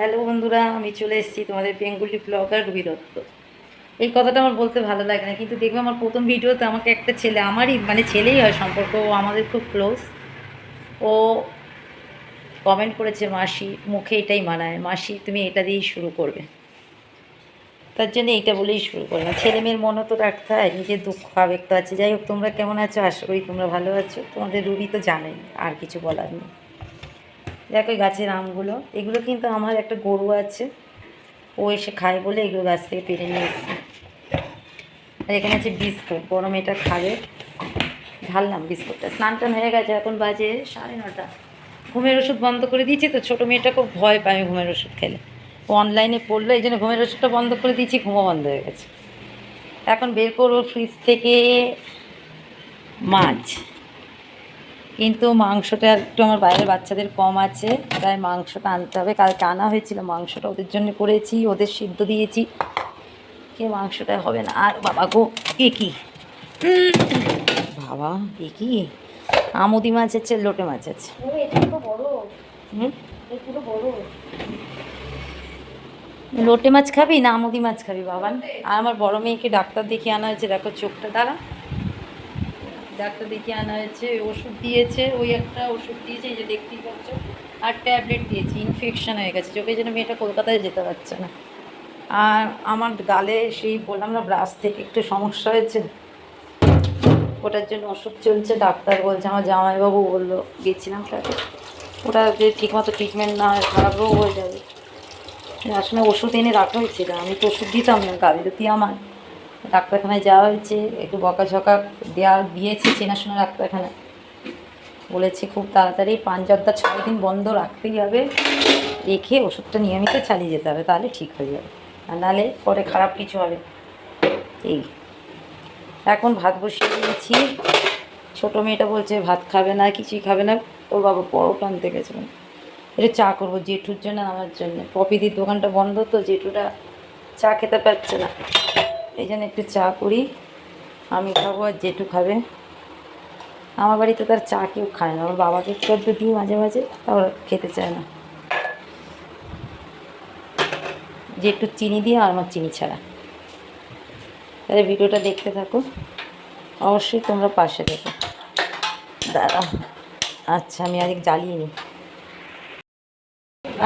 Hello বন্ধুরা, আমি চলে এসেছি তোমাদের বেঙ্গলি ব্লগার রুবি দত্ত। এই কথাটা আমার বলতে ভালো লাগে না, কিন্তু দেখবে আমার প্রথম ভিডিওতে আমাকে একটা ছেলে, আমারই মানে ছেলেই হয় সম্পর্ক, ও আমাদের খুব ক্লোজ, ও কমেন্ট করেছে, মাসি মুখে এটাই মানায়, মাসি তুমি এটা দিয়েই শুরু করবে। তার জন্য এইটা বলেই শুরু করলাম। ছেলে মেয়ের মনও তো রাখতে হয়, নিজের দুঃখ আবেগ তো আছে। যাই হোক, তোমরা কেমন আছো? আশা করি তোমরা ভালো আছো। তোমাদের রুবি তো জানেই, আর কিছু বলার নেই। দেখো গাছের আমগুলো, এগুলো কিন্তু আমার একটা গরু আছে, ও এসে খায় বলে এগুলো গাছ থেকে পেরে নিয়ে এসেছি। আর এখানে আছে বিস্কুট, বড় মেয়েটা খাবে, ঢাললাম বিস্কুটটা। স্নান টান হয়ে গেছে, এখন বাজে 9:30। ঘুমের ওষুধ বন্ধ করে দিয়েছি তো, ছোটো মেয়েটা খুব ভয় পায় আমি ঘুমের ওষুধ খেলে, ও অনলাইনে পড়লো, এই জন্য ঘুমের ওষুধটা বন্ধ করে দিয়েছি, ঘুমও বন্ধ হয়ে গেছে। এখন বের করবো ফ্রিজ থেকে মাছ, কিন্তু মাংসটা একটু আমার বাইরের বাচ্চাদের কম আছে, তাই মাংসটা আনতে হবে। কালকে আনা হয়েছিল মাংসটা, ওদের জন্য করেছি, ওদের সিদ্ধ দিয়েছি, কে মাংসটা হবে না। আর বাবা গো, এ কি বাবা, এ কি আমুদি মাছ আছে, লোটে মাছ আছে। লোটে মাছ খাবি না আমুদি মাছ খাবি বাবান? আর আমার বড় মেয়েকে ডাক্তার দেখিয়ে আনা হয়েছে, দেখো চোখটা দ্বারা ডাক্তার দেখিয়ে আনা হয়েছে, ওষুধ দিয়েছে, ওই একটা ওষুধ দিয়েছে, এই যে দেখতেই পাচ্ছ, আর ট্যাবলেট দিয়েছি, ইনফেকশন হয়ে গেছে চোখে, জন্য মেয়েটা কলকাতায় যেতে পারছে না। আর আমার গালে সেই বললাম না, ব্রাশ থেকে একটু সমস্যা হয়েছে, ওটার জন্য ওষুধ চলছে। ডাক্তার বলছে, আমার জামাইবাবু বললো, গেছিলাম তাকে, ওটা যে ঠিকমতো ট্রিটমেন্ট না হয় খারাপ রোগ হয়ে যাবে। আসলে ওষুধ এনে রাখা হয়েছিল, আমি তো ওষুধ দিতাম না, গাফিলতি আমার। ডাক্তারখানায় যাওয়া হয়েছে, একটু বকাঝকা দিয়েছে চেনাশোনা ডাক্তারখানায়, বলেছে খুব তাড়াতাড়ি পাঞ্জরটা 6 দিন বন্ধ রাখতেই হবে, রেখে ওষুধটা নিয়মিত চালিয়ে যেতে হবে, তাহলে ঠিক হয়ে যাবে, আর নাহলে পরে খারাপ কিছু হবে। এই এখন ভাত বসিয়ে দিয়েছি, ছোটো মেয়েটা বলছে ভাত খাবে না, কিছুই খাবে না, ওর বাবা পরোটা আনতে গেছিলাম, এটা চা করবো জেঠুর জন্য, আমার জন্য। পপিদির দোকানটা বন্ধ তো, জেঠুটা চা খেতে পারছে না, এই জন্য একটু চা করি, আমি খাবো আর জেঠু খাবে। আমার বাড়িতে তার চা কেউ খায় না, ওর বাবাকে একটু দিই মাঝে মাঝে, তাও খেতে চায় না, জেঠু চিনি দিয়ে আর আমার চিনি ছাড়া। তাহলে ভিডিওটা দেখতে থাকো, অবশ্যই তোমরা পাশে দেখো। দাঁড়াও, আচ্ছা আমি আরেক জ্বালিয়ে নিই,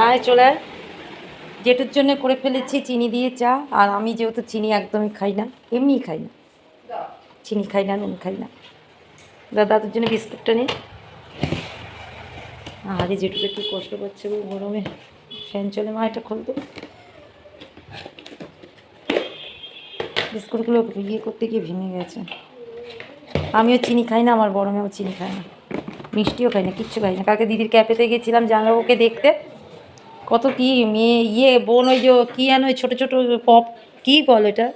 আয় চলে আয়। জেঠুর জন্য করে ফেলেছি চিনি দিয়ে চা, আর আমি যেহেতু চিনি একদমই খাই না, এমনিই খাই না, চিনি খাই না, নুন খাই না। দাদার জন্য বিস্কুটটা নিই। আরে জেঠুকে একটু কষ্ট করছে গো গরমে, ফ্যান চলে, মা এটা খুলতো, বিস্কুটগুলো ইয়ে করতে গিয়ে ভেঙে গেছে। আমিও চিনি খাই না, আমার বড় মেয়েও চিনি খায় না, মিষ্টিও খাই না, কিচ্ছু খাই না। কালকে দিদির ক্যাফেতে গেছিলাম জামাইবাবুকে দেখতে, কত কি মেয়ে ইয়ে বোন, ওই যে কী আনো ওই ছোটো ছোটো পপ, কী বল এটা,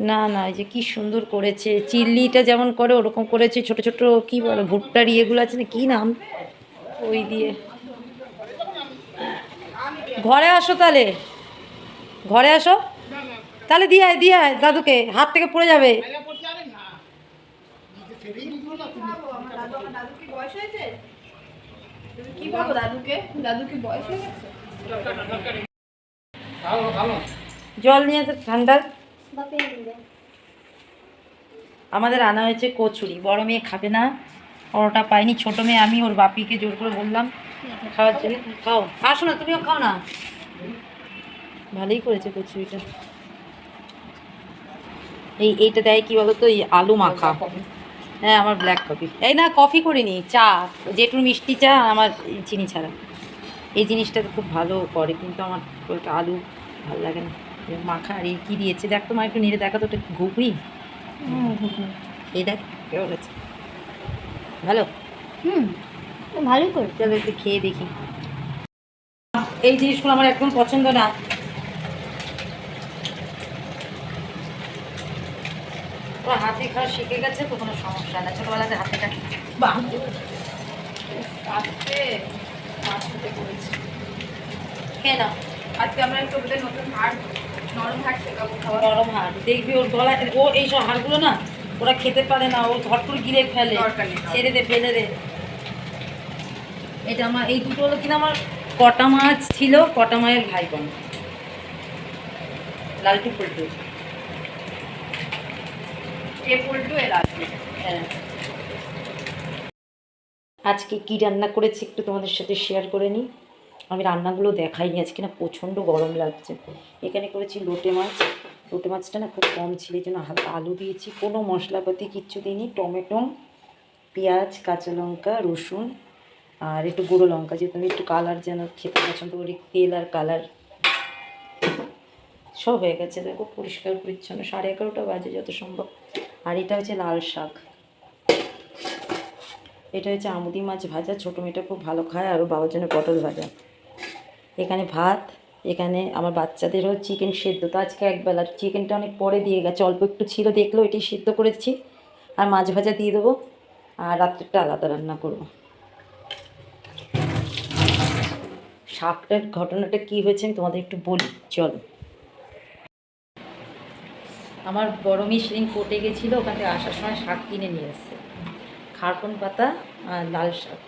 না না এই যে কী সুন্দর করেছে, চিল্লিটা যেমন করে ওরকম করেছে, ছোটো ছোটো কী বলে ভুট্টার ইয়েগুলো আছে না, কী নাম, ওই দিয়ে। ঘরে আসো তাহলে, ঘরে আসো তাহলে, দিয়ে আয় দাদুকে, হাত থেকে পড়ে যাবে। জল নিয়ে আসে ঠান্ডা। আমাদের আনা হয়েছে কচুরি, বড় মেয়ে খাবে না, পরোটা পাইনি, ছোটো মেয়ে আমি, ওর বাপিকে জোর করে বললাম খাওয়ার জন্য, খাও, আসো না তুমিও খাও না। ভালোই করেছে কচুরিটা। এইটা দেয় কী বলো তো, এই আলু মাখা। হ্যাঁ আমার ব্ল্যাক কফি, এই না কফি করিনি, চা, জেঠুর মিষ্টি চা, আমার চিনি ছাড়া। এই জিনিসটা খুব ভালো করে, কিন্তু আমার ওটা আলু ভালো লাগে না, মাখা। আর এই কী দিয়েছে দেখ তো, মা একটু নিয়ে দেখা তো, ওটা ঘুগনি, এই দেখ কেমন আছে, ভালো, ভালোই করে, চলো একটু খেয়ে দেখি। এই জিনিসগুলো আমার একদম পছন্দ না, ওরা হাতে খাওয়া শিখে গেছে তো, কোনো সমস্যা না, ছোটোবেলাতে হাতে খাচ্ছি খেয়ে নাও। আজকে আমরা একটু ওদের নতুন হাড়, নরম হাড় শেখাবো, নরম হাড় দেখবি ওর গলায়, ও এইসব হাড়গুলো না ওরা খেতে পারে না, ও ঘট করে গিলে ফেলে, ছেড়ে দে, ফেলে দে। এটা আমার এই দুটো হলো কিনা আমার কটা মাছ ছিল, কটা মায়ের ভাই বোন, লালটু পল্টু, এ পল্টু এ লালটু। হ্যাঁ, আজকে কি রান্না করেছি একটু তোমাদের সাথে শেয়ার করে নিই। আমি রান্নাগুলো দেখাইনি আজকে, না প্রচণ্ড গরম লাগছে। এখানে করেছি লোটে মাছ। লোটে মাছটা না খুব কম ছিল, এই জন্য হালকা আলু দিয়েছি, কোনো মশলাপাতি কিচ্ছু দিইনি। টমেটো, পেঁয়াজ, কাঁচা লঙ্কা, রসুন আর একটু গুঁড়ো লঙ্কা, যেহেতু আমি একটু কালার যেন খেতে পছন্দ করি, তেল আর কালার সব হয়ে গেছে। দেখো পরিষ্কার পরিচ্ছন্ন, 11:30 বাজে যত সম্ভব। আর এটা হচ্ছে লাল শাক, এটা হচ্ছে আমুদি মাছ ভাজা, ছোটো মেয়েটা খুব ভালো খায়, আর বাবার জন্য পটল ভাজা। এখানে ভাত, এখানে আমার বাচ্চাদেরও চিকেন সেদ্ধ। তো আজকে একবেলা, চিকেনটা অনেক পরে দিয়ে গেছে, অল্প একটু ছিল দেখলো, এটাই সেদ্ধ করেছি। আর মাছ ভাজা দিয়ে দেবো, আর রাত্রেরটা আলাদা রান্না করবো। শাকটার ঘটনাটা কী হয়েছে আমি তোমাদের একটু বলি, চলো। আমার বড় মেয়ে সেদিন কোর্টে গেছিলো, ওখান থেকে আসার সময় শাক কিনে নিয়ে এসছে, খারকন পাতা আর লাল শাক।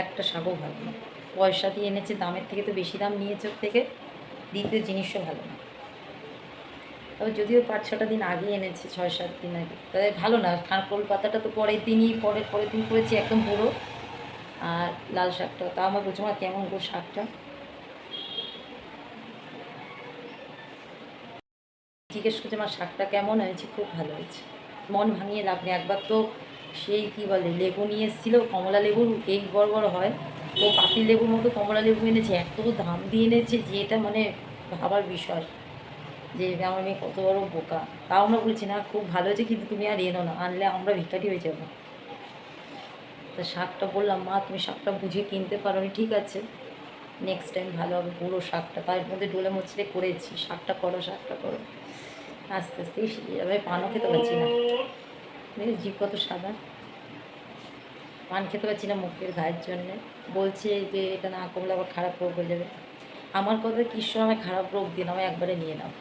একটা শাকও ভালো না, পয়সা দিয়ে এনেছে, দামের থেকে তো বেশি দাম নিয়েছে ওর থেকে, দ্বিতীয় জিনিসও ভালো না। তবে যদিও 5-6টা দিন আগে এনেছে, 6-7 দিন আগে, তাই ভালো না। খারকোল পাতাটা তো পরের দিনই, পরের দিন করেছি একদম পুরো। আর লাল শাকটা তাও আমার বলছে মা কেমন গো শাকটা, জিজ্ঞেস করছে আমার শাকটা কেমন হয়েছে, খুব ভালো হয়েছে। মন ভাঙিয়ে লাভ নেই। একবার তো সেই কী বলে লেবু নিয়ে এসেছিলো, কমলা লেবুর কেক বড় বড় হয়, তো পাতিল লেবুর মতো কমলা লেবু এনেছে, এত দাম দিয়ে এনেছে যে এটা মানে ভাবার বিষয়, যে আমার মেয়ে কত বড় বোকা। তাও আমরা বলছি না খুব ভালো হয়েছে, কিন্তু তুমি আর এনো না, আনলে আমরা ভিখারি হয়ে যাবো। তা শাকটা বললাম মা তুমি শাকটা বুঝে কিনতে পারো নি, ঠিক আছে নেক্সট টাইম ভালো হবে। পুরো শাকটা তার মধ্যে ডোলে মচড়ে করেছি, শাকটা করো শাকটা করো, আস্তে আস্তেই শিখে যাবে। পানও খেতে পারছি না, জিভ কত সাদা, পান খেতে পারছি না মুখের ঘায়ের জন্যে। বলছে যে এটা না কমলে আবার খারাপ রোগ হয়ে যাবে। আমার কথা কিশোর আমায় খারাপ রোগ দিন, আমায় একবারে নিয়ে নাও।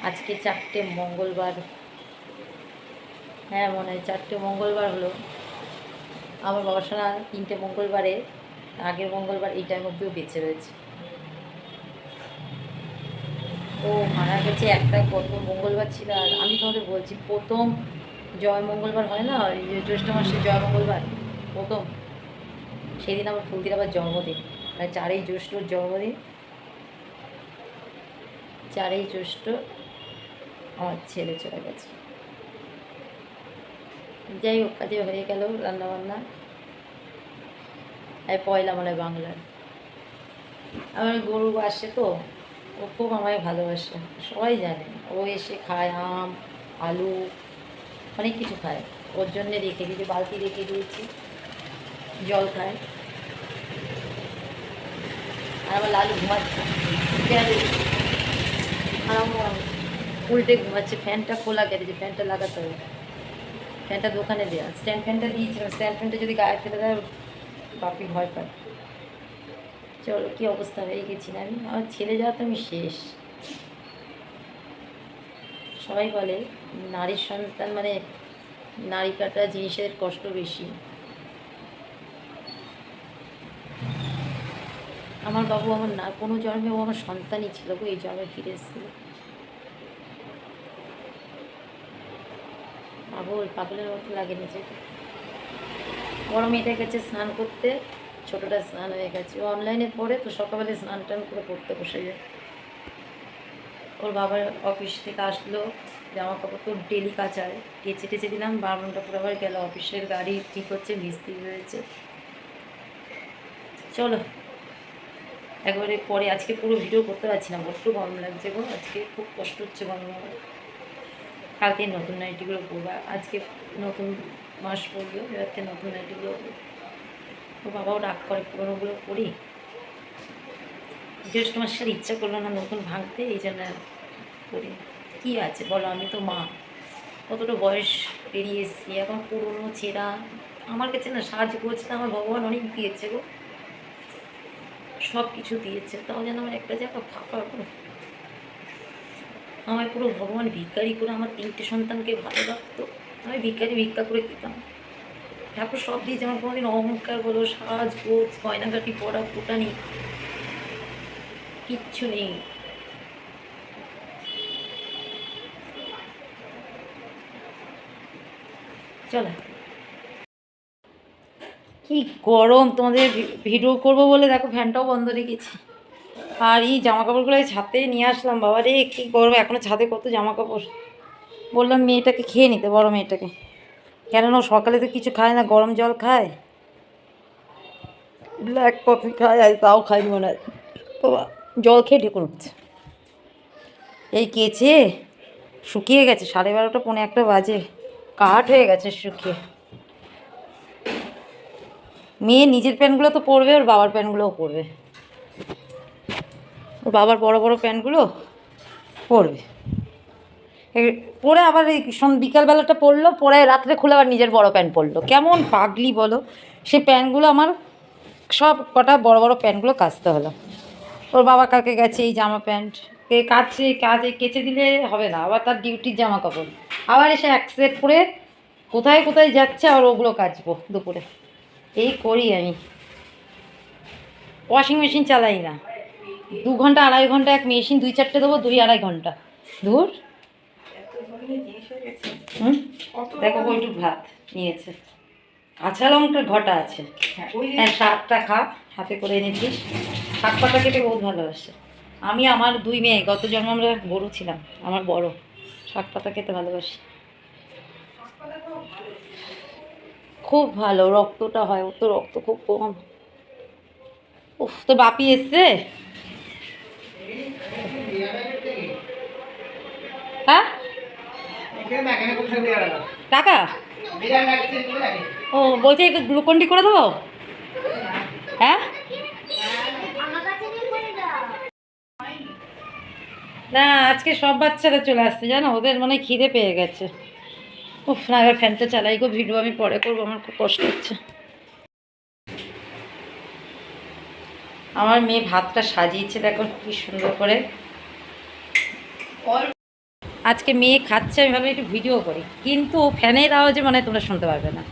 আজকে 4টে মঙ্গলবার, হ্যাঁ মনে হয় 4টে মঙ্গলবার হলো। আমার বাবার সঙ্গে 3টে মঙ্গলবারে, আগের মঙ্গলবার এইটার মধ্যেও বেঁচে রয়েছে। ও মারা গেছে একটা, কত মঙ্গলবার ছিল। আর আমি তোমাদের বলছি, প্রথম জয় মঙ্গলবার হয় না, ওই যে জ্যৈষ্ঠ মাসের জয় মঙ্গলবার প্রথম, সেদিন আমার ফুলদির আবার জন্মদিন, মানে 4ই জ্যৈষ্ঠর জন্মদিন। 4ই জ্যৈষ্ঠ আমার ছেলে চলে গেছে। যাই হোক, কাজে হয়ে গেল রান্নাবান্না। আর পয়লা মানে বাংলার আমার গরু আসে তো, ও খুব আমায় ভালোবাসে, সবাই জানে। ও এসে খায় আম, আলু, অনেক কিছু খায়। ওর জন্যে রেখে দিয়েছি, বালতি রেখে দিয়েছি, জল খায়। আর আমার লালু ঘুমাচ্ছে, আর আমার উল্টে ঘুমাচ্ছে। ফ্যানটা খোলা গেছে, ফ্যানটা লাগাতে হবে। ফ্যানটা দোকানে দেওয়া, স্ট্যান্ড ফ্যানটা দিয়েছিলাম, স্ট্যান্ড ফ্যানটা যদি গায়ে ফেলে দেয় বাপি ভয় পায়। চলো কী অবস্থা হয়ে গেছি না আমি, আমার ছেলে যাওয়া তো আমি শেষ। সবাই বলে নারীর সন্তান মানে নারী কাটা জিনিসের কষ্ট বেশি। আমার বাবু আমার না কোনো জন্মে ও আমার সন্তানই ছিল গো, এই জন্মে ফিরে এসেছিল। পাগলের মতো লাগে নিজেকে। বড় মেয়েটা গেছে স্নান করতে, ছোটোটা স্নান হয়ে গেছে, ও অনলাইনে পড়ে তো সকালবেলা স্নান টান করে পড়তে বসে যায়। ওর বাবার অফিস থেকে আসলো, জামা কাপড় তো ডেলি কাচায়, কেচে টেচে দিলাম, 12 ঘন্টা পরে আবার গেল অফিসের গাড়ি ঠিক হচ্ছে, মিস্ত্রি হয়েছে। চলো একবারে পরে, আজকে পুরো ভিডিও করতে পারছি না, বড্ড গরম লাগছে গো, আজকে খুব কষ্ট হচ্ছে গরম। কালকে নতুন নাইটিগুলো পরবো, আজকে নতুন মাস পড়লো, এবার থেকে নতুন নাইটিগুলো। ও বাবাও রাগ করে পুরোনোগুলো পরি, জ্যৈষ্ঠ মাসের ইচ্ছা করলো না নতুন ভাঙতে, এই জন্য করি। কী আছে বলো, আমি তো মা, কতটা বয়স পেরিয়ে এসেছি, এখন পুরোনো ছেঁড়া। আমার কাছে না সাজগোজটা আমার ভগবান অনেক দিয়েছে গো, সব কিছু দিয়েছে, তাও যেন আমার একটা জায়গা ফাঁকা করে। আমায় পুরো ভগবান ভিক্ষারি করে আমার 3টে সন্তানকে ভালো রাখতো, আমি ভিক্ষা করে খেতাম। তারপর সব দিয়েছে, আমার কোনোদিন অহংকার বলো, সাজগোজ, গয়নাগাটি পরা ফুটানি কিচ্ছু নেই। চলো, কি গরম, তোমাদের ভিডিও করবো বলে দেখো ফ্যানটাও বন্ধ রেখেছি। আর এই জামা কাপড়গুলো ছাদে নিয়ে আসলাম, বাবা রে কী গরম, এখনও ছাদে কত জামা কাপড়। বললাম মেয়েটাকে খেয়ে নিতে, বড় মেয়েটাকে, কেননা সকালে তো কিছু খায় না, গরম জল খায়, ব্ল্যাক কফি খায়, আর তাও খায়নি মনে হয়, বাবা জল খেয়ে ঢেকুন উঠছে। এই কেচে শুকিয়ে গেছে, 12:30 পৌনে 1 বাজে, কাঠ হয়ে গেছে শুকিয়ে। মেয়ে নিজের প্যান্টগুলো তো পরবে, ওর বাবার প্যান্টগুলোও পরবে, ওর বাবার বড় বড় প্যান্টগুলো পরবে, পরে আবার এই বিকালবেলাটা পরলো, পরে রাত্রে খুলে আবার নিজের বড় প্যান্ট পরলো। কেমন পাগলি বলো, সে প্যান্টগুলো আমার সব কটা বড় বড় প্যান্টগুলো কাচতে হলো। ওর বাবা কালকে গেছে এই জামা প্যান্ট কাজে কেচে দিলে হবে না, আবার তার ডিউটির জামা কাপড়, আবার এসে এক সেট পরে কোথায় কোথায় যাচ্ছে, আর ওগুলো কাচবো দুপুরে। এই করি আমি, ওয়াশিং মেশিন চালাই না, 2 ঘন্টা 2.5 ঘন্টা এক মেশিন, 2-4টে দেবো, 2-2.5 ঘন্টা দূর। দেখো বইটুক ভাত নিয়েছে, কাঁচা লঙ্কার ঘটা আছে, হ্যাঁ শাকটা খা, হাতে করে এনেছিস, শাক পাতা খেতে বহুত ভালোবাসে। আমি আমার 2 মেয়ে, গত জন্ম আমরা গরু ছিলাম, আমার বড় শাক পাতা খেতে ভালোবাসি, খুব ভালো, রক্তটা হয়, ওর তো রক্ত খুব কম। উফ, তো বাপি এসছে, হ্যাঁ টাকা, ও বলছে গ্লুকন্ডি করে দেবো, হ্যাঁ না আজকে সব বাচ্চারা চলে আসছে জানো, ওদের মানে খিদে পেয়ে গেছে। উফ, না এবার ফ্যানটা চালাই গো, ভিডিও আমি পরে করবো, আমার খুব কষ্ট হচ্ছে। আমার মেয়ে ভাতটা সাজিয়েছে দেখো কি সুন্দর করে, আজকে মেয়ে খাচ্ছে, আমি ভাবলাম একটু ভিডিও করি, কিন্তু ফ্যানের আওয়াজে মনে হয় তোমরা শুনতে পারবে না।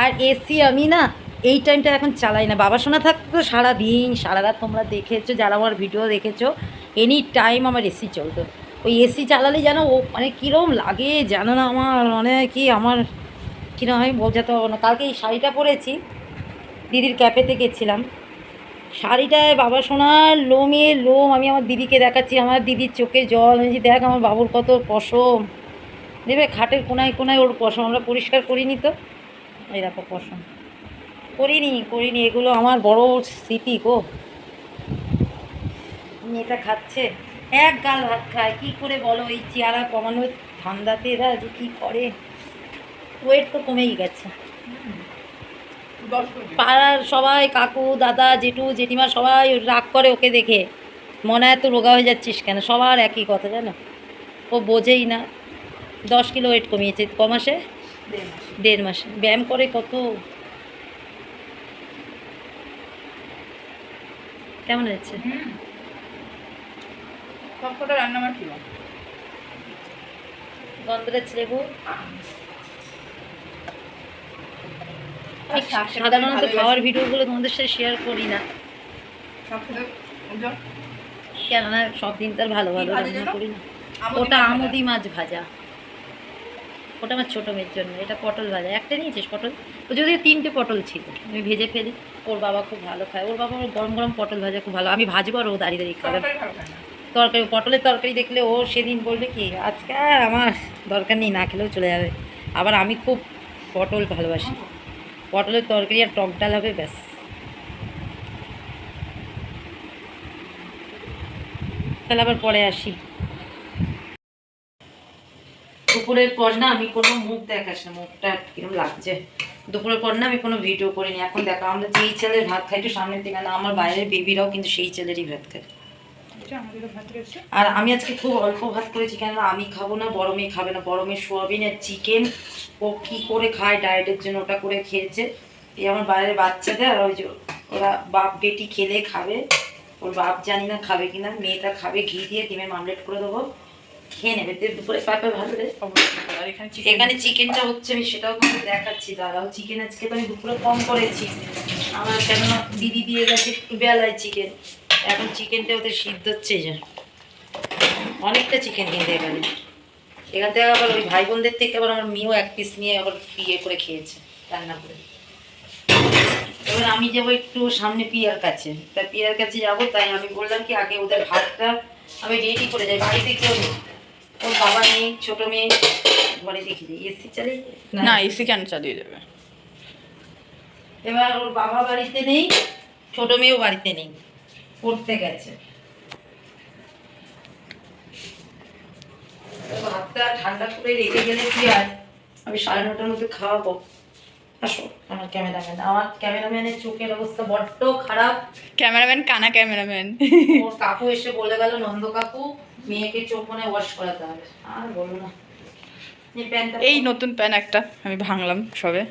আর এসি আমি না এই টাইমটা এখন চালাই না, বাবা শোনা থাকতো তো সারাদিন সারা রাত, তোমরা দেখেছো যারা আমার ভিডিও দেখেছো, এনি টাইম আমার এসি চলতো। ওই এসি চালালে যেন ও মানে কীরকম লাগে জানো না, আমার মানে কি আমার কীরকম আমি বোঝাতে পারবো না। কালকে এই শাড়িটা পরেছি, দিদির ক্যাফেতে গেছিলাম, শাড়িটায় বাবা সোনার লোমে লোম, আমি আমার দিদিকে দেখাচ্ছি, আমার দিদির চোখে জল, আমি দেখ আমার বাবুর কত পশম, দেবে খাটের কোনায় কোনায় ওর পশম, আমরা পরিষ্কার করিনি তো, এই দেখো পশম, করিনি, এগুলো আমার বড় স্মৃতি গো। মেয়েটা খাচ্ছে, এক গাল ভাত খায়, কী করে বলো, এই চেহারা কমানোর ঠান্ডাতে এরা যে কী করে, ওয়েট তো কমেই গেছে। পাড়ার সবাই কাকু দাদা জেঠু জেঠিমা সবাই রাগ করে ওকে দেখে, মনে হয় তো রোগা হয়ে যাচ্ছিস কেন, সবার একই কথা জানো, ও বোঝেই না। 10 কিলো ওয়েট কমিয়েছে, ক মাসে, 1.5 মাসে, ব্যায়াম করে কত, কেমন হয়েছে সবকটা রান্না আমার ছিল, গন্ধরাজ লেবু। সাধারণত খাওয়ার ভিডিওগুলো তোমাদের সাথে শেয়ার করি না, কেননা সব দিন তার ভালো ভালো রান্না করি না। ওটা আমুদি মাছ ভাজা, ওটা আমার ছোটো মেয়ের জন্য, এটা পটল ভাজা, একটা নিয়েছিস পটল, ও যদি 3টে পটল ছিল আমি ভেজে ফেলি, ওর বাবা খুব ভালো খায়, ওর বাবা গরম গরম পটল ভাজা খুব ভালো, আমি ভাজবো আর ও দাঁড়িয়ে দাঁড়িয়ে খাবে। তরকারি, পটলের তরকারি দেখলে ও সেদিন বলবে কি আজকে আর আমার দরকার নেই, না খেলেও চলে যাবে। আবার আমি খুব পটল ভালোবাসি, পটলের তরকারি আর টক ডাল হবে ব্যাস। তাহলে আবার পরে আসি। দুপুরের পর না আমি কোনো মুখ দেখাস না, মুখটা কিরকম লাগছে, দুপুরের পর না আমি কোনো ভিডিও করিনি। এখন দেখো আমরা যেই ছেলের ভাত খাই, একটু সামনের দিকে না, আমার বাইরের বেবিরাও কিন্তু সেই ছেলেরই ভাত খায়। আর আমি আজকে খুব অল্প ভাত করেছি, কেননা আমি খাবো না, বড় মেয়ে খাবে না, বড় মেয়ে সোয়াবিন আর চিকেন ও কী করে খায় ডায়েটের জন্য, ওটা করে খেয়েছে। এই আমার বাইরের বাচ্চাদের ওই যে ওরা বাপ বেটি খেলে খাবে, ওর বাপ জানি না খাবে কিনা, মেয়েটা খাবে, ঘি দিয়ে ডিমের মামলেট করে দেবো, খেয়ে নেবে। দুপুরে পাবে ভালো রে। আর এখানে চিকেনটা হচ্ছে, আমি সেটাও কিন্তু দেখাচ্ছি। দাঁড়াও, চিকেন আজকে তো আমি দুপুরে কম করেছি। আমার কেননা দিদি দিয়ে গেছে একটু বেলায় চিকেন, এখন চিকেনটা ওদের সিদ্ধ হচ্ছে। যে অনেকটা চিকেন কিন্তু এখানে, এখান থেকে আবার ওই ভাই বোনদের থেকে আবার আমার মেয়েও এক পিস নিয়ে আবার ইয়ে করে খেয়েছে রান্না করে। এবার আমি যাবো একটু সামনে পিয়ার কাছে, তা পিয়ার কাছে যাবো, তাই আমি বললাম কি আগে ওদের ভাতটা আমি রেডি করে যাই। বাড়িতে কেউ ওর বাবা নেই, ছোটো মেয়ে ঘরে দেখি যাই, এসি চালিয়ে না, এসি কেন চালিয়ে যাবে। এবার ওর বাবা বাড়িতে নেই, ছোটো মেয়েও বাড়িতে নেই, পড়তে গেছে। ভাতটা ঠান্ডা করে রেখে গেলে কি আর আমি 9:30টার মধ্যে খাওয়াবো। আসো আমার ক্যামেরাম্যান, আমার ক্যামেরাম্যানের চোখের অবস্থা বড্ড খারাপ। ক্যামেরাম্যান কানা ক্যামেরাম্যান। ওর কাকু এসে বলে গেল, নন্দ কাকু মেয়েকে চোখ মনে ওয়াশ করাতে হবে। আর বলো না, এই নতুন প্যান একটা আমি ভাঙলাম সবে,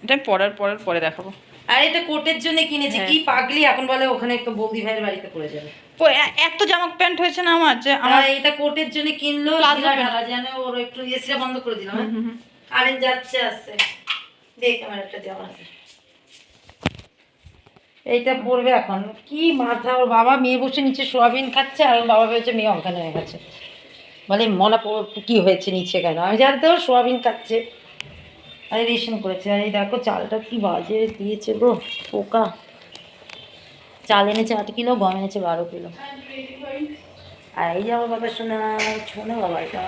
এটা পরে দেখাবো। আর এটা কোটের জন্য কিনেছি, কি পাগলি এখন বলে ওখানে একটু বৌদি ভাইয়ের বাড়িতে পড়ে যাবে। এত জামা প্যান্ট হয়েছে না আমার, যে আমার এটা কোটের জন্য কিনলো যেন ওর একটু এসিটা বন্ধ করে দিলাম। কারেন্ট যাচ্ছে আসছে, দেখ আমার একটা জামা আছে, এইটা পরবে এখন। কি মাথা, ওর বাবা মেয়ে বসে নিচে সোয়াবিন খাচ্ছে, আর ওর বাবা ভেবেছে মেয়ে অজ্ঞান হয়ে গেছে, বলে মনে কি হয়েছে নিচে কেন, আমি জানতে ওর সোয়াবিন খাচ্ছে। আরে রেশন করেছে, আর এই দেখো চালটা কি বাজে দিয়েছে গো, পোকা। চাল এনেছে 8 কিলো, গম এনেছে 12 কিলো। আর এই যে আমার বাবা শোনা বাবা, এটা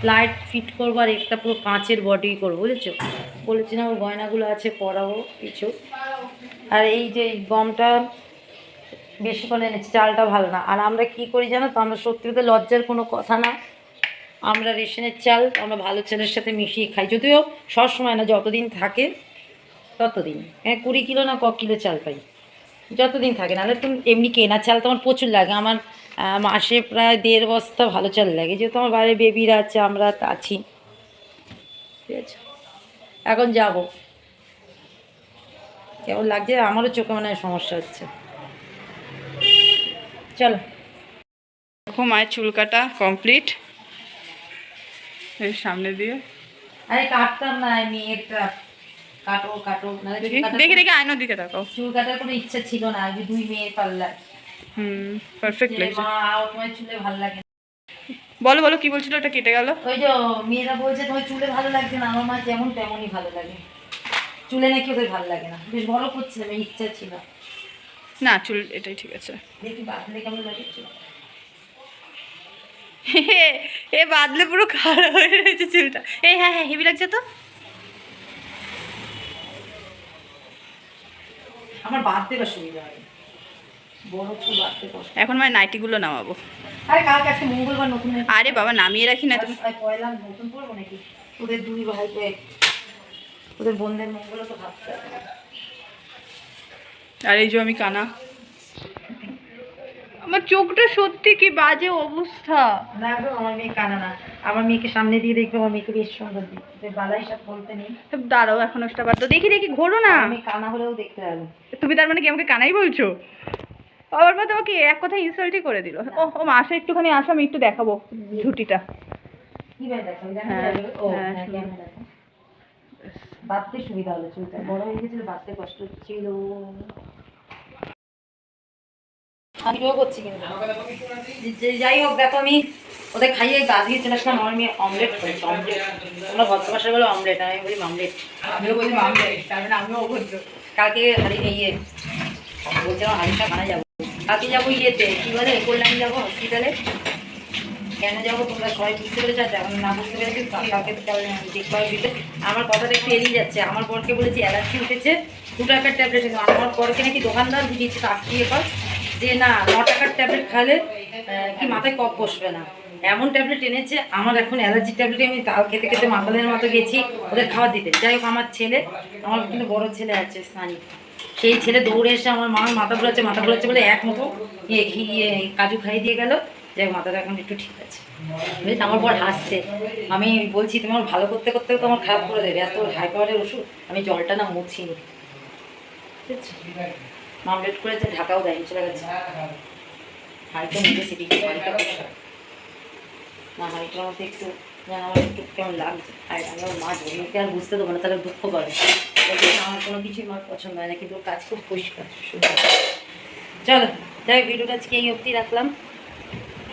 লাইট ফিট করবো, আর একটা পুরো কাঁচের বডি করবো, বুঝেছো। বলেছি না ওর গয়নাগুলো আছে, পরাবো কিছু। আর এই যে গমটা বেশি করে এনেছি, চালটা ভালো না। আর আমরা কি করি জানো তো, আমরা সত্যি কথা লজ্জার কোনো কথা না, আমরা রেশনের চাল আমরা ভালো চালের সাথে মিশিয়ে খাই, যদিও সবসময় না, যতদিন থাকে ততদিন। 20 কিলো না কিলো চাল পাই, যতদিন থাকে। নাহলে তুমি এমনি কেনা চাল তো আমার প্রচুর লাগে, আমার মাসে প্রায় 1.5 বস্তা ভালো চাল লাগে, যেহেতু আমার বাইরে বেবিরা আছে, আমরা আছি, ঠিক আছে। এখন যাব, কেমন লাগছে আমারও চোখে মনে হয় সমস্যা হচ্ছে, চলো। দেখো মায়ের চুল কাটা কমপ্লিট, এই সামনে দিয়ে। আরে কাটতাম না, মেয়েরটা কাটো কাটো, দেখি আয়নার দিকে তাকাও। চুল কাটার কোনো ইচ্ছা ছিল না, যে 2 মেয়ের পাল্লায়। পারফেক্ট লাগছে। মা তোমার চুলে ভালো লাগে। বলো কি বলছিল, ওটা কেটে গেল। ওই যে মেয়েরা বলছে তোমার চুলে ভালো লাগছে না, আমার মা যেমন তেমনই ভালো লাগে, চুলে নাকি ওদের ভালো লাগে না। বেশ বড় করছিলাম, ইচ্ছা ছিল না, চুল এটাই ঠিক আছে। দেখি বাঁধলে কেমন লাগে চুল। এ বাদলে পুরো খারাপ হয়ে রয়েছে চুলটা। এই হ্যাঁ হেভি লাগছে তো। আমার বাঁধতে বা সুবিধা হয়, বড় চুল বাঁধতে কষ্ট। এখন মানে নাইটিগুলো নামাবো। আরে কালকে আজকে মঙ্গলবার, নতুন। আরে বাবা নামিয়ে রাখি না তুমি। পয়লা নতুন পরবো নাকি? ওদের 2 ভাইকে, ওদের বোনদের মঙ্গলও তো ভাবতে হবে। আর এই যে আমি কানা, আমার চোখটা সত্যি কি বাজে অবস্থা। না গো, আমার মেয়ে কানা না, আমার মেয়েকে সামনে দিয়ে দেখবে, আমার মেয়েকে বেশ সুন্দর দেখতে, বালাই সব বলতে নেই। দাঁড়াও এখন ওটা বাদ দাও, দেখি ঘোরো না। আমি কানা হলেও দেখতে পারবো। তুমি তার মানে কি আমাকে কানাই বলছো? আবার মা তোমাকে এক কথা ইনসাল্টই করে দিল। ও মা আসো, একটুখানি আসো, আমি একটু দেখাবো ঝুটিটা। কি ভাই দেখো, বাঁধতে সুবিধা হলো, চুলটা বড় হয়ে গেছিল, বাঁধতে কষ্ট হচ্ছিল। আমি করছি কিন্তু যাই হোক, দেখো আমি ওদের খাইয়ে গা দিয়ে চলে আসলাম। আমার মেয়ে অমলেট করেছে, অমলেট। তোমরা ভদ্র ভাষায় বলো অমলেট, আমি বলি মামলেট। আমিও বলি মামলেট, তার মানে আমিও অভদ্র। কালকে বলছিলাম হাড়িটা বানা যাবো, কালকে যাবো ইয়েতে, কি বলে কল্যাণী যাবো হসপিটালে। কেন যাবো তোমরা সবাই বুঝতে পেরেছ, এখন না বুঝতে পেরেছি কালকে দেখতে হবে দিতে। আমার কথাটা একটু এড়িয়ে যাচ্ছে। আমার বরকে বলেছি অ্যালার্জি উঠেছে, 2 টাকার ট্যাবলেট। আমার বরকে নাকি দোকানদার বুঝিয়েছে তাকিয়ে কর যে না 9 টাকার ট্যাবলেট খালে কি মাথায় কফ বসবে না, এমন ট্যাবলেট এনেছে। আমার এখন অ্যালার্জির ট্যাবলেট, আমি তাল খেতে খেতে মাতালের মতো গেছি ওদের খাওয়া দিতে। যাই হোক আমার ছেলে, আমার কিন্তু বড় ছেলে আছে স্নানি, সেই ছেলে দৌড়ে এসে আমার মার মাথা ঘুরাচ্ছে বলে এক মতো কাজু খাইয়ে দিয়ে গেল। যাই হোক মাথাটা এখন একটু ঠিক আছে, বুঝলি। আমার বর হাসছে, আমি বলছি তোমার ভালো করতে করতে তোমার খারাপ করে দেবে, এত হাই পাওয়ারের ওষুধ। আমি জলটা না মুছিনি, ঠিক আছে। মামলেট করেছে, ঢাকাও দেয়নি, চলে গেছে। হাড়িটা নিয়ে সিটি হাড়িটা না হাঁড়িটার মধ্যে একটু যেন আমার একটু কেমন লাগছে, আর আমি আমার মা জমিকে আর বুঝতে দেবো না, তাহলে দুঃখ পাবে। তাই জন্য আমার কোনো কিছুই আমার পছন্দ হয় না, কিন্তু ওর কাজ খুব পরিষ্কার সুন্দর। চলো যাই, ভিডিওটা আজকে এই অবধি রাখলাম।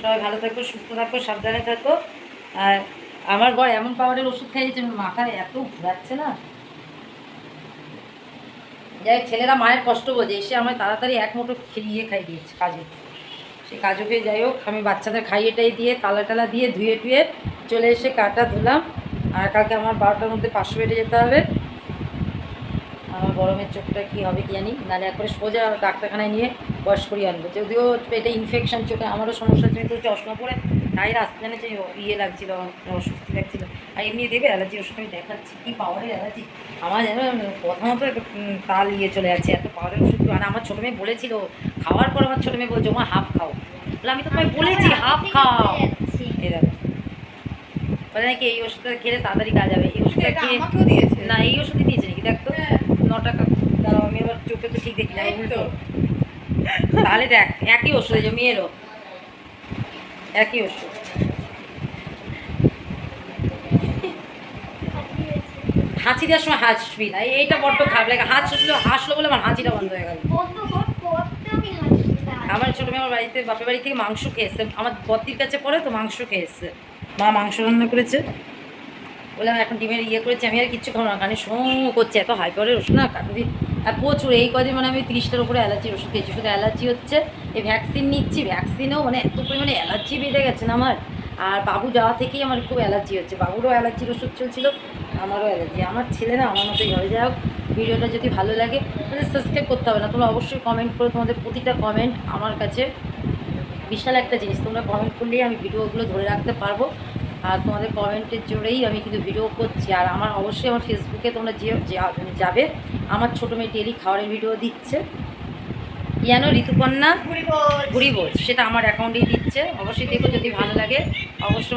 সবাই ভালো থাকো, সুস্থ থাকো, সাবধানে থাকো। আর আমার বর এমন পাওয়ারের ওষুধ খাই দিচ্ছে, মাথায় এত ঘুরাচ্ছে না। যাই হোক, ছেলেরা মায়ের কষ্ট বোঝে, এসে আমার তাড়াতাড়ি এক মুঠো খেয়ে খাই দিয়েছে কাজু। সেই কাজুকে যাই হোক আমি বাচ্চাদের খাইয়েটাই দিয়ে তালা টালা দিয়ে ধুয়ে টুয়ে চলে এসে কাটা ধুলাম। আর কালকে আমার 12টার মধ্যে 500 বেডে যেতে হবে। আমার গরমের চোখটা কী হবে কি জানি, নাহলে একবারে সোজা ডাক্তারখানায় নিয়ে বয়স করিয়ে আনবো। যদিও পেটে ইনফেকশন, চোখে আমারও সমস্যা হচ্ছে, কিন্তু চশমা পরে তাই রাস্তা জানে যে ইয়ে লাগছিলো, অস্বস্তি লাগছিলো। আর এমনি দেবে অ্যালার্জি ওষুধ আমি দেখাচ্ছি, কী পাওয়ারের অ্যালার্জি আমার যেন কথা মতো তাল ইয়ে চলে যাচ্ছে, এত পাওয়ারের ওষুধ। মানে আমার ছোটো মেয়ে বলেছিল, খাওয়ার পর আমার ছোটো মেয়ে বলছে মা হাফ খাও, বলে আমি তো তোমায় বলেছি হাফ খাও। এই দেখো বলে নাকি এই ওষুধটা খেলে তাড়াতাড়ি কাজ হবে, এই ওষুধটা খেয়ে না, এই ওষুধই দিয়েছে নাকি দেখ তো। 9 টাকা দাঁড়াও, আমি এবার চোখে তো ঠিক দেখি না, উল্টো। তাহলে দেখ একই ওষুধ, যে মেয়েরও একই ওষুধ। হাঁচি দেওয়ার সময় হাসবি না, এইটা বড্ড খারাপ লাগে। হাসলো বলে আমার হাঁচিটা বন্ধ হয়ে গেল। আমার ছোটো মেয়ে আমার বাড়িতে বাপের বাড়ি থেকে মাংস খেয়ে এসছে, আমার বদ্দির কাছে পড়ে তো মাংস খেয়ে এসছে, মা মাংস রান্না করেছে বলে এখন ডিমের ইয়ে করেছি, আমি আর কিচ্ছু খাবো না, কানে শোঁ করছে, এত হাই পাওয়ারের ওষুধ না কাটবি। আর প্রচুর এই কদিন মানে আমি 30টার উপরে অ্যালার্জির ওষুধ খেয়েছি, শুধু অ্যালার্জি হচ্ছে। এই ভ্যাকসিন নিচ্ছি, ভ্যাকসিনেও মানে এত পরিমাণে অ্যালার্জি বেড়ে গেছে না আমার। আর বাবু যাওয়া থেকেই আমার খুব অ্যালার্জি হচ্ছে, বাবুরও অ্যালার্জির ওষুধ চলছিল, আমারও অ্যালার্জি। আমার ছেলে না আমার মতোই হবে। যাই হোক, ভিডিওটা যদি ভালো লাগে তাহলে সাবস্ক্রাইব করতে হবে না, তোমরা অবশ্যই কমেন্ট করো, তোমাদের প্রতিটা কমেন্ট আমার কাছে বিশাল একটা জিনিস। তোমরা কমেন্ট করলেই আমি ভিডিওগুলো ধরে রাখতে পারবো, আর তোমাদের কমেন্টের জোরেই আমি কিন্তু ভিডিও করছি। আর আমার অবশ্যই আমার ফেসবুকে তোমরা যাবে, আমার ছোটো মেয়ে ডেলি খাবারের ভিডিও দিচ্ছে, জানো ঋতুকন্যা ভুরিভোজ, সেটা আমার অ্যাকাউন্টেই দিচ্ছে, অবশ্যই দেখো। যদি ভালো লাগে অবশ্যই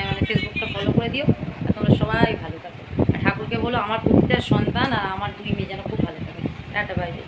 মানে ফেসবুকটা ফলো করে দিও। আর তোমরা সবাই ভালো থাকো, আর ঠাকুরকে বলো আমার প্রতিটা সন্তান আর আমার 2 মেয়ে যেন খুব ভালো থাকে। টাটা বাইরে।